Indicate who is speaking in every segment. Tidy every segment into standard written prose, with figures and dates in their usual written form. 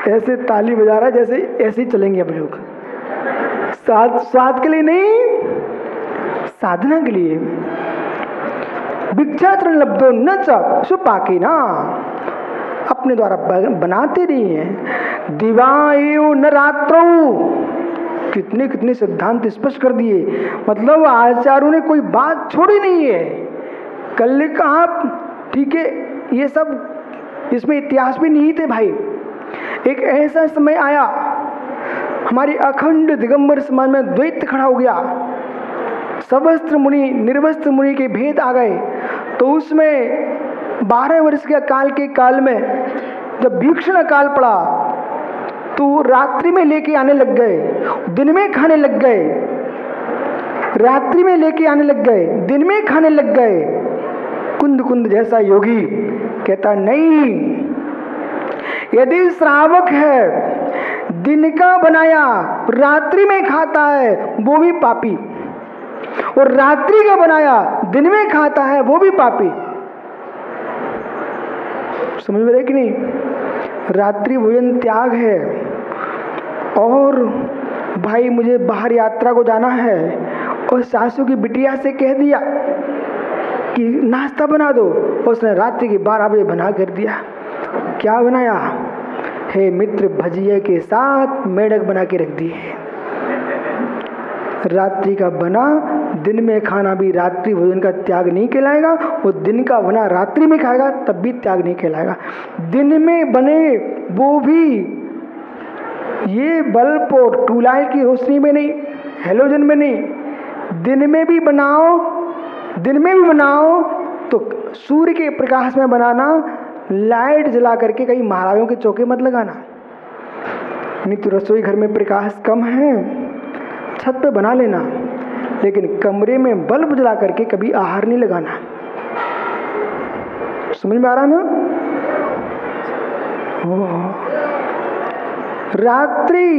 Speaker 1: ऐसे ताली बजा रहा है जैसे ऐसे ही चलेंगे अब लोग, स्वाद के लिए नहीं, साधना के लिए। भिक्षाचरण लब्धो न च सुपाके ना, अपने द्वारा बनाते नहीं है। दिवाएयो न रात्रो, कितने कितने सिद्धांत स्पष्ट कर दिए। मतलब आचार्यों ने कोई बात छोड़ी नहीं है। कल कहा ठीक है, ये सब इसमें इतिहास भी नहीं थे भाई। एक ऐसा समय आया हमारी अखंड दिगंबर समाज में द्वैत खड़ा हो गया, सवस्त्र मुनि निर्वस्त्र मुनि के भेद आ गए। तो उसमें 12 वर्ष के काल में जब भीषण काल पड़ा तो रात्रि में लेके आने लग गए, दिन में खाने लग गए, रात्रि में लेके आने लग गए, दिन में खाने लग गए। कुंद कुंद जैसा योगी कहता नहीं, यदि श्रावक है दिन का बनाया रात्रि में खाता है वो भी पापी, और रात्रि का बनाया दिन में खाता है वो भी पापी। समझ में रहे कि नहीं? रात्रि भोजन त्याग है। और भाई मुझे बाहर यात्रा को जाना है और सासू की बिटिया से कह दिया कि नाश्ता बना दो, उसने रात्रि के 12 बजे बना कर दिया। क्या बनाया? हे मित्र भजिए के साथ मेढक बना के रख दिए। रात्रि का बना दिन में खाना भी रात्रि भोजन का त्याग नहीं कहलाएगा, और दिन का बना रात्रि में खाएगा तब भी त्याग नहीं कहलाएगा। दिन में बने वो भी ये बल्ब और ट्यूबलाइट की रोशनी में नहीं, हेलोजन में नहीं, दिन में भी बनाओ, दिन में भी बनाओ तो सूर्य के प्रकाश में बनाना। लाइट जला करके कहीं महाराजों के चौके मत लगाना। नहीं तो रसोई घर में प्रकाश कम है, छत पे बना लेना, लेकिन कमरे में बल्ब जला करके कभी आहार नहीं लगाना। समझ में आ रहा ना? रात्रि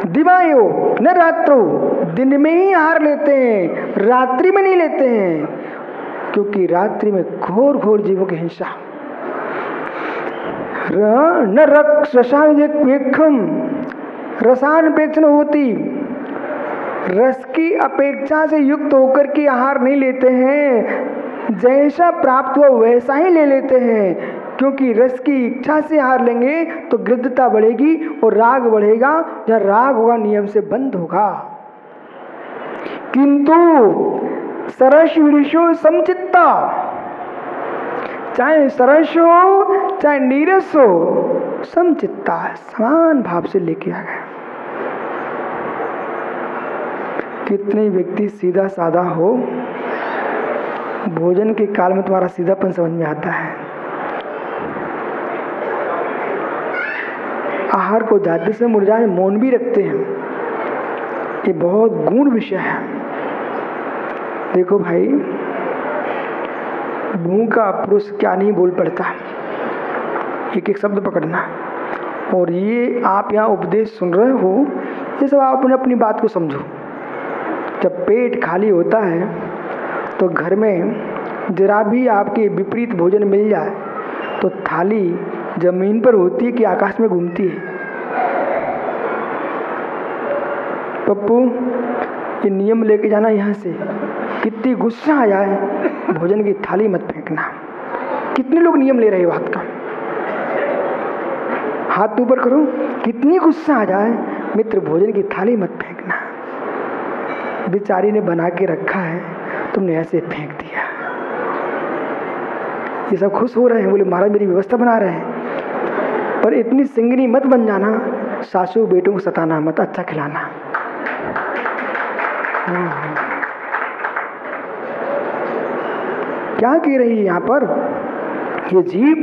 Speaker 1: दिवायो न रात्रो, दिन में ही आहार लेते हैं, रात्रि में नहीं लेते हैं, क्योंकि रात्रि में घोर घोर जीवों की हिंसा। न रक्षसावेक्षम रसानपेक्षण होती, रस की अपेक्षा से युक्त होकर के आहार नहीं लेते हैं, जैसा प्राप्त हुआ वैसा ही ले लेते हैं। क्योंकि रस की इच्छा से आहार लेंगे तो गृद्धता बढ़ेगी और राग बढ़ेगा, जहाँ राग होगा नियम से बंद होगा। किंतु सरस विषो समचित्ता, चाहे सरस हो चाहे नीरस हो, समचित्ता समान भाव से लेके आ गए। कितने व्यक्ति सीधा साधा हो, भोजन के काल में तुम्हारा सीधापन समझ में आता है। आहार को जाते से मुरझाए मौन भी रखते हैं, ये बहुत गूढ़ विषय है। देखो भाई, भूखा पुरुष क्या नहीं बोल पड़ता, एक एक शब्द पकड़ना। और ये आप यहाँ उपदेश सुन रहे हो, ये सब आप अपनी बात को समझो। जब पेट खाली होता है तो घर में जरा भी आपके विपरीत भोजन मिल जाए तो थाली जमीन पर होती है कि आकाश में घूमती है। पप्पू ये नियम लेके जाना यहाँ से, कितनी गुस्सा आ जाए भोजन की थाली मत फेंकना। कितने लोग नियम ले रहे हैं बात का? हाथ ऊपर करो। कितनी गुस्सा आ जाए मित्र, भोजन की थाली मत फेंकना। बेचारी ने बना के रखा है, तुमने ऐसे फेंक दिया। ये सब खुश हो रहे हैं, बोले महाराज मेरी व्यवस्था बना रहे हैं। पर इतनी सिंगनी मत बन जाना, सासू बेटों को सताना मत, अच्छा खिलाना। क्या कह रही है यहाँ पर? ये जीव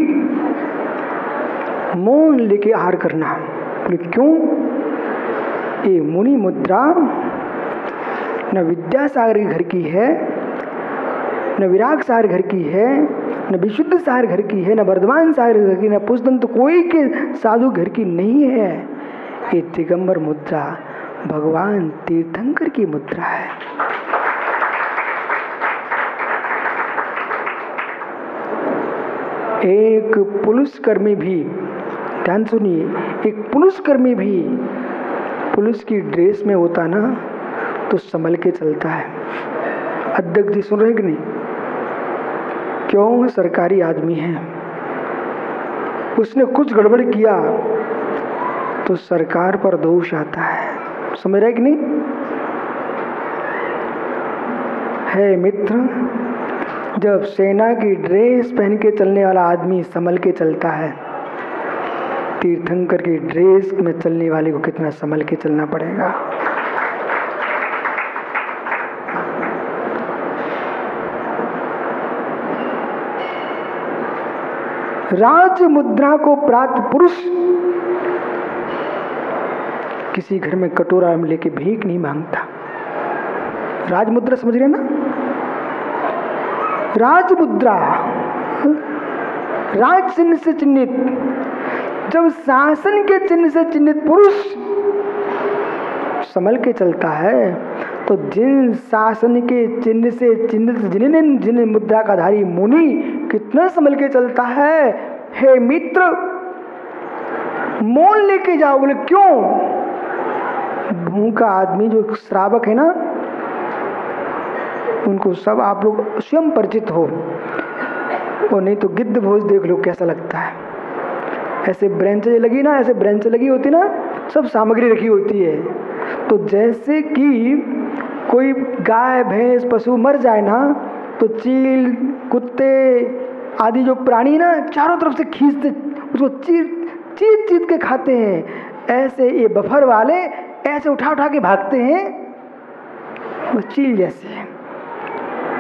Speaker 1: मौन लेके आहार करना। बोले क्यों? ये मुनि मुद्रा न विद्यासागर के घर की है, न विराग सागर घर की है, न विशुद्ध सागर घर की है, न वर्धमान सागर घर की, न पुष्पदंत कोई के साधु घर की नहीं है। ये दिगंबर मुद्रा भगवान तीर्थंकर की मुद्रा है। एक पुलिसकर्मी भी, ध्यान सुनिए, एक पुलिसकर्मी भी पुलिस की ड्रेस में होता ना तो संभल के चलता है। अध्यक्ष जी सुन रहे कि नहीं? क्यों? सरकारी आदमी है, उसने कुछ गड़बड़ किया तो सरकार पर दोष आता है। समझ रहे कि नहीं? है मित्र, जब सेना की ड्रेस पहन के चलने वाला आदमी संभल के चलता है, तीर्थंकर की ड्रेस में चलने वाले को कितना संभल के चलना पड़ेगा। राज मुद्रा को प्राप्त पुरुष किसी घर में कटोरा में लेके भीख नहीं मांगता। राज मुद्रा समझ रहे ना? राज मुद्रा, राज चिन्ह से चिन्हित, जब शासन के चिन्ह से चिन्हित पुरुष संभल के चलता है तो जिन शासन के चिन्ह से चिन्हित जिन मुद्रा का धारी मुनि कितना संभल के चलता है। हे मित्र, मोल लेके जाओ। बोले क्यों? भूखा आदमी जो श्रावक है ना, उनको सब आप लोग स्वयं परिचित हो, और नहीं तो गिद्ध भोज देख लो कैसा लगता है। ऐसे ब्रेंच लगी ना, ऐसे ब्रेंच लगी होती ना, सब सामग्री रखी होती है। तो जैसे कि कोई गाय भैंस पशु मर जाए ना तो चील कुत्ते आदि जो प्राणी ना चारों तरफ से खींचते उसको चीर के खाते हैं, ऐसे ये बफर वाले ऐसे उठा के भागते हैं, वो चील जैसे।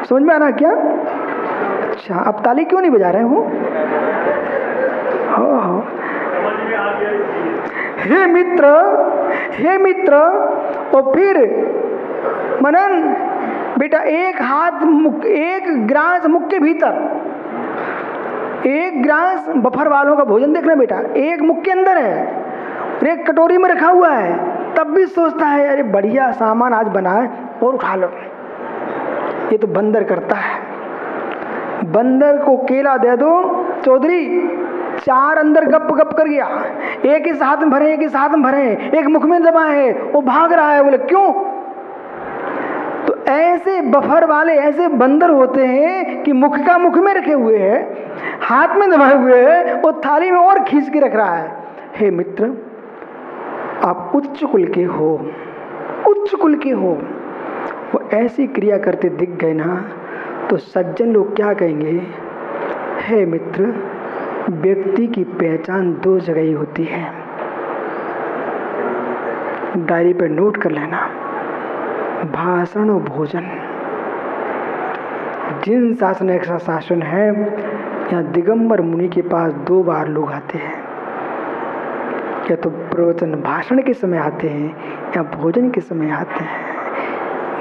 Speaker 1: समझ में आ रहा क्या? अच्छा, अब ताली क्यों नहीं बजा रहे हो? हे मित्र, हे मित्र, और फिर मनन बेटा, एक ग्रास मुख के भीतर, एक ग्रास बफर वालों का भोजन देखना बेटा, एक मुख के अंदर है और एक कटोरी में रखा हुआ है, तब भी सोचता है अरे बढ़िया सामान आज बना है और उठा लो। ये तो बंदर करता है। बंदर को केला दे दो, चौधरी 4 अंदर गप गप कर गया, एक इस हाथ में भरे, एक इस हाथ में भरे, एक मुख में दबा है, वो भाग रहा है। बोले क्यों? तो ऐसे बफर वाले ऐसे बंदर होते हैं कि मुख का मुख में रखे हुए हैं, हाथ में दबाए हुए हैं, वो थाली में और खींच के रख रहा है। हे मित्र, आप उच्च कुल के हो, उच्च कुल के हो, वो ऐसी क्रिया करते दिख गए ना तो सज्जन लोग क्या कहेंगे? हे मित्र, व्यक्ति की पहचान 2 जगह ही होती है। डायरी पे नोट कर लेना, भाषण और भोजन। जिन शासन ऐसा शासन है, यहाँ दिगंबर मुनि के पास 2 बार लोग आते हैं, या तो प्रवचन भाषण के समय आते हैं या भोजन के समय आते हैं।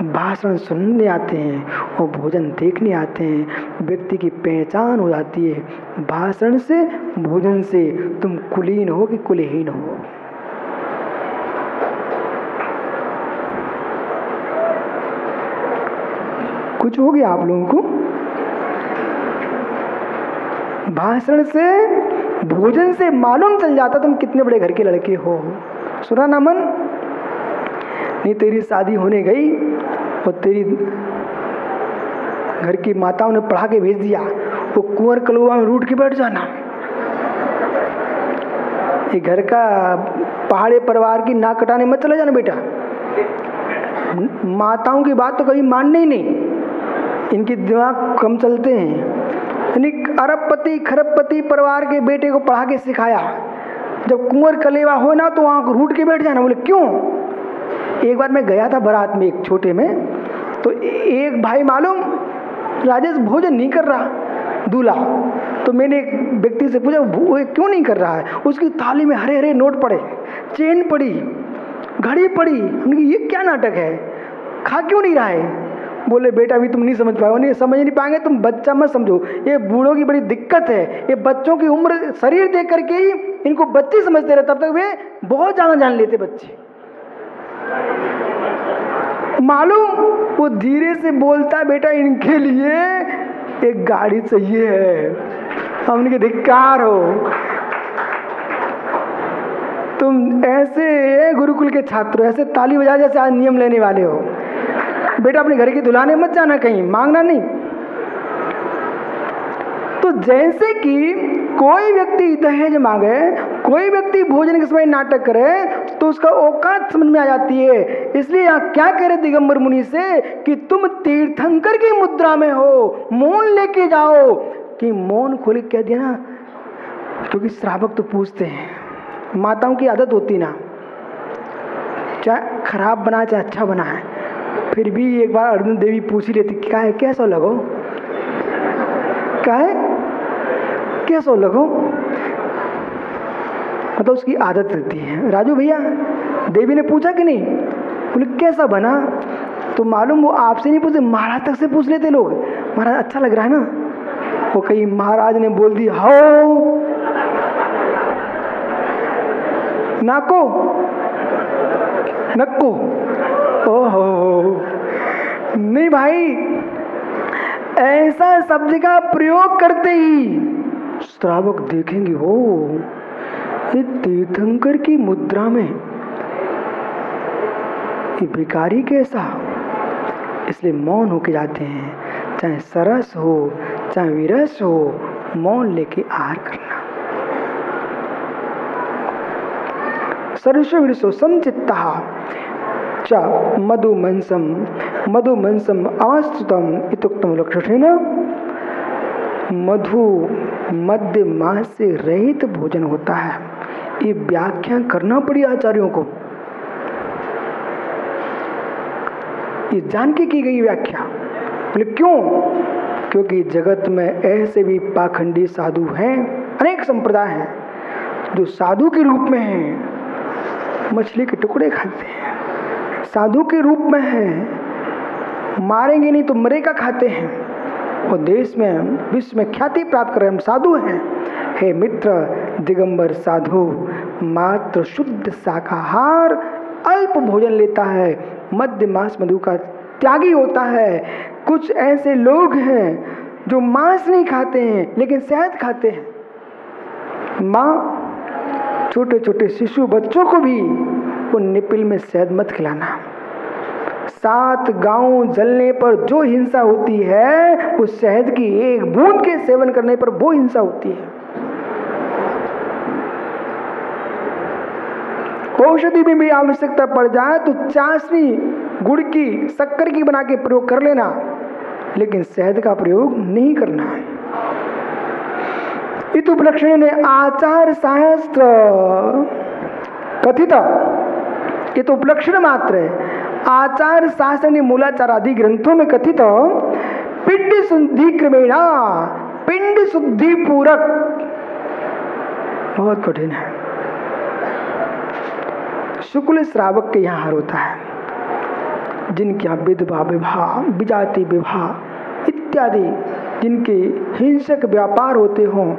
Speaker 1: भाषण सुनने आते हैं और भोजन देखने आते हैं। व्यक्ति की पहचान हो जाती है भाषण से, भोजन से। तुम कुलीन हो कि कुलहीन हो। कुछ हो गया आप लोगों को? भाषण से, भोजन से मालूम चल जाता तुम कितने बड़े घर के लड़के हो। सुना ना मन? नहीं, तेरी शादी होने गई और तेरी घर की माताओं ने पढ़ा के भेज दिया, वो कुंवर कलुआ में रूठ के बैठ जाना। ये घर का पहाड़े परिवार की नाक कटाने मत चला जाना बेटा। माताओं की बात तो कभी मानने ही नहीं, इनकी दिमाग कम चलते हैं। यानी अरबपति खरबपति परिवार के बेटे को पढ़ा के सिखाया, जब कुंवर कलेवा हो ना तो आँख रूठ के बैठ जाना। बोले क्यों? एक बार मैं गया था बारात में, एक छोटे में, तो एक भाई मालूम राजेश भोजन नहीं कर रहा दूल्हा। तो मैंने एक व्यक्ति से पूछा वो क्यों नहीं कर रहा है? उसकी थाली में हरे हरे नोट पड़े, चेन पड़ी, घड़ी पड़ी। हमने कहा ये क्या नाटक है, खा क्यों नहीं रहा है? बोले बेटा अभी तुम नहीं समझ पाओगे, नहीं समझ नहीं पाएंगे, तुम बच्चा मत समझो, ये बूढ़ों की बड़ी दिक्कत है। ये बच्चों की उम्र शरीर देख करके ही इनको बच्चे समझते रहे, तब तक वे बहुत ज़्यादा जान लेते बच्चे। मालूम वो धीरे से बोलता बेटा इनके लिए एक गाड़ी चाहिए है। हमने धिक्कार हो, तुम ऐसे गुरुकुल के छात्र ऐसे ताली बजा जैसे आज नियम लेने वाले हो। बेटा अपने घर की दुल्हने मत जाना, कहीं मांगना नहीं। तो जैसे कि कोई व्यक्ति दहेज मांगे, कोई व्यक्ति भोजन के समय नाटक करे, तो उसका औकात समझ में आ जाती है। इसलिए यहाँ क्या कह रहे दिगंबर मुनि से कि तुम तीर्थंकर की मुद्रा में हो, मौन लेके जाओ। कि मौन खोल के कह दिया ना, क्योंकि श्रावक तो पूछते हैं, माताओं की आदत होती ना, चाहे खराब बना चाहे अच्छा बना है, फिर भी एक बार अर्जुन देवी पूछ ही लेती, क्या है कैसा लगो, क्या है कैसा लगो, मतलब उसकी आदत रहती है। राजू भैया देवी ने पूछा कि नहीं, बोले कैसा बना, तो मालूम वो आपसे नहीं पूछते, महाराज तक से पूछ लेते लोग, महाराज अच्छा लग रहा है ना। वो कहीं महाराज ने बोल दी हो नाको नक्को, ओहो नहीं भाई, ऐसा शब्द का प्रयोग करते ही श्रावक देखेंगे हो ये तीर्थंकर की मुद्रा में ये भिखारी कैसा, इसलिए मौन होके जाते हैं। चाहे सरस हो चाहे विरस हो, मौन लेके आहार करना। सर्वस्व विरसो संचित्ता च मधुमंसम अवस्तुतम इतुक्तम लक्षणेन। मधु मध्य मास से रहित भोजन होता है। ये व्याख्या करना पड़ी आचार्यों को, ये जान के की गई व्याख्या। बोले क्यों? क्योंकि जगत में ऐसे भी पाखंडी साधु हैं, अनेक संप्रदाय हैं जो साधु के रूप में हैं, मछली के टुकड़े खाते हैं, साधु के रूप में हैं, मारेंगे नहीं तो मरेगा खाते हैं, और देश में विश्व में ख्याति प्राप्त कर रहे हम साधु हैं। हे मित्र, दिगंबर साधु मात्र शुद्ध शाकाहार अल्प भोजन लेता है, मध्य मांस मधु का त्यागी होता है। कुछ ऐसे लोग हैं जो मांस नहीं खाते हैं लेकिन शहद खाते हैं। माँ छोटे छोटे शिशु बच्चों को भी वो निपिल में शहद मत खिलाना। 7 गांव जलने पर जो हिंसा होती है वो शहद की एक बूंद के सेवन करने पर वो हिंसा होती है। औषधि में भी आवश्यकता पड़ जाए तो चाशनी गुड़ की शक्कर की बना के प्रयोग कर लेना, लेकिन शहद का प्रयोग नहीं करना। इत उपलक्षण ने आचार शास्त्र कथित, ये तो उपलक्षण मात्र है। आचार शास्त्र ने मूलाचार आदि ग्रंथों में कथित पिंड शुद्धि क्रमेणा, पिंड शुद्धि पूरक, बहुत कठिन है। शुक्ल श्रावक के यहाँ हर होता है, जिनके यहाँ विधवा विवाह, विजाति विवाह इत्यादि जिनके हिंसक व्यापार होते हों,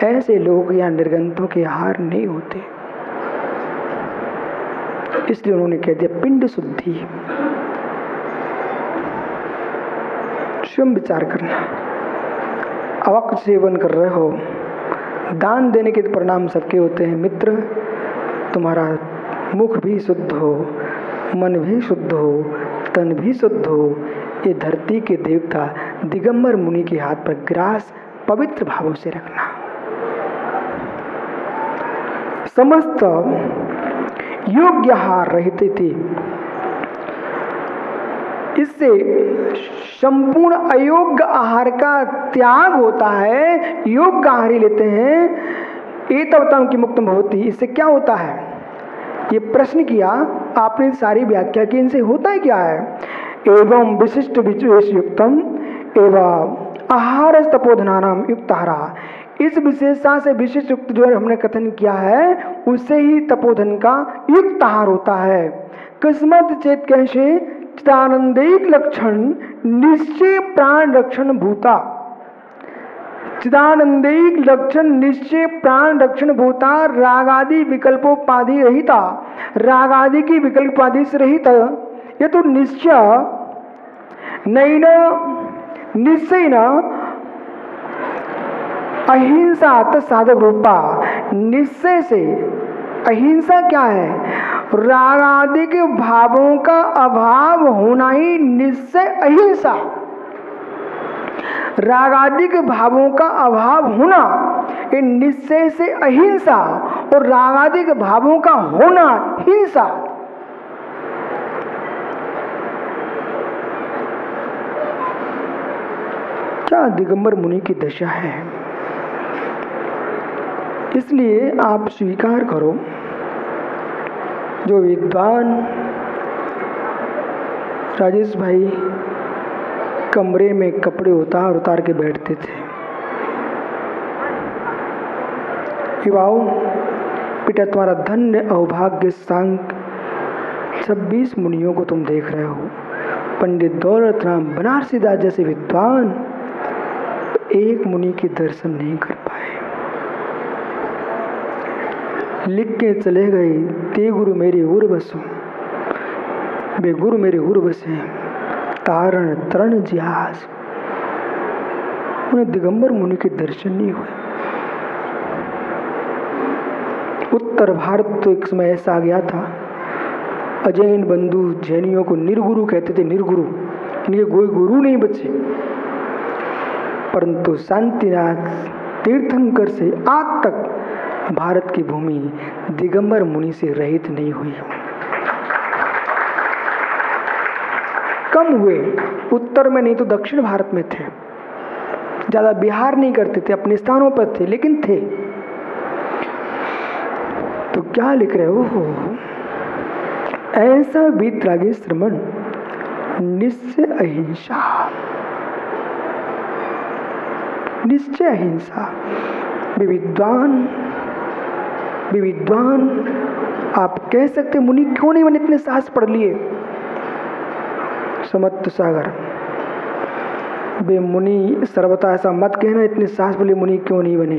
Speaker 1: ऐसे लोग यहाँ निर्गंथों के आहार नहीं होते। इसलिए उन्होंने कह दिया पिंड शुद्धि। स्वयं विचार करना, अवक्त सेवन कर रहे हो, दान देने के परिणाम सबके होते हैं। मित्र, तुम्हारा मुख भी शुद्ध हो, मन भी शुद्ध हो, तन भी शुद्ध हो, ये धरती के देवता दिगंबर मुनि के हाथ पर ग्रास पवित्र भावों से रखना। समस्त योग्य आहार रहते थे, इससे संपूर्ण अयोग्य आहार का त्याग होता है, योग्य आहार ही लेते हैं। एतवतम की मुक्तम भवति, इससे क्या होता है? ये प्रश्न किया आपने, सारी व्याख्या की, इनसे होता है क्या है? एवं विशिष्ट विशेष युक्तम एवं आहार तपोधनानाम युक्ताहारा, इस विशेषता से विशिष्ट युक्त जो हमने कथन किया है उससे ही तपोधन का युक्त आहार होता है। किस्मत चेत कैसे चिदानंदिक लक्षण निश्चय प्राण रक्षण भूता, चिदानंदिक लक्षण निश्चय प्राण रक्षण भूता, रागादि विकल्पोपाधि रहिता, रागादि की विकल्पोपाधि से रहित, ये तो निश्चय नहीं न निश्चय न अहिंसा तत्साधक रूपा, निश्चय से। अहिंसा क्या है? राग आदि के भावों का अभाव होना ही निश्चय अहिंसा। राग आदि के भावों का अभाव होना ये निश्चय से अहिंसा, और राग आदि के भावों का होना हिंसा। क्या दिगंबर मुनि की दशा है। इसलिए आप स्वीकार करो, जो विद्वान राजेश भाई कमरे में कपड़े उतार उतार के बैठते थे, युवाओं बेटा तुम्हारा धन्य अभाग्य सांग 26 मुनियों को तुम देख रहे हो। पंडित दौलत राम बनारसी दास जैसे विद्वान एक मुनि के दर्शन नहीं कर पाए, लिख के चले गए, ते गुरु मेरे उर्वसु, बे गुरु मेरे उर्वसे तारण तरण जिहाज। उन्हें दिगंबर मुनि के दर्शन नहीं हुए। उत्तर भारत तो एक समय ऐसा आ गया था, अजैन बंधु जैनियों को निर्गुरु कहते थे, निर्गुरु, इनके कोई गुरु नहीं बचे। परंतु शांतिनाथ तीर्थंकर से आज तक भारत की भूमि दिगंबर मुनि से रहित नहीं हुई। कम हुए, उत्तर में नहीं तो दक्षिण भारत में थे, ज्यादा बिहार नहीं करते थे, अपने स्थानों पर थे, लेकिन थे। तो क्या लिख रहे हो? ऐसा वीतरागी श्रमण निश्चय अहिंसा, निश्चय अहिंसा। विद्वान आप कह सकते मुनि क्यों नहीं बने, इतने साहस पढ़ लिए। समत्त सागर बे मुनि सर्वथा ऐसा मत कहना, इतने साहस पढ़ लिए मुनि क्यों नहीं बने।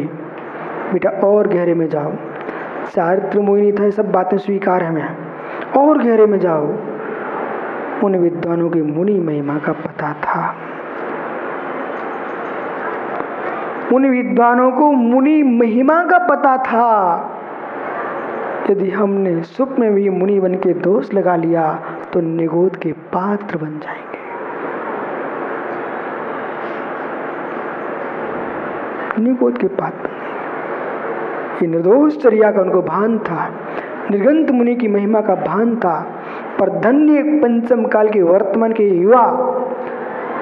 Speaker 1: बेटा और गहरे में जाओ, चारित्र मोहिनी था, ये सब बातें स्वीकार है, मैं और गहरे में जाओ। उन विद्वानों की मुनि महिमा का पता था, उन विद्वानों को मुनि महिमा का पता था। यदि हमने स्वप्न में भी मुनि बन के दोष लगा लिया तो निगोद के पात्र बन जाएंगे। निगोद के पात्र, ये निर्दोष चर्या का उनको भान था, निर्गंत मुनि की महिमा का भान था। पर धन्य पंचम काल के वर्तमान के युवा,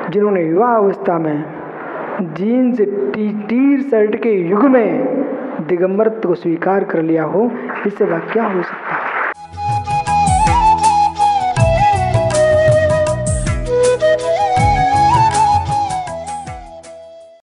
Speaker 1: जिन्होंने युवा अवस्था में जीन्स टी शर्ट के युग में दिगंबरत्व को स्वीकार कर लिया हो, इससे वह क्या हो सकता है।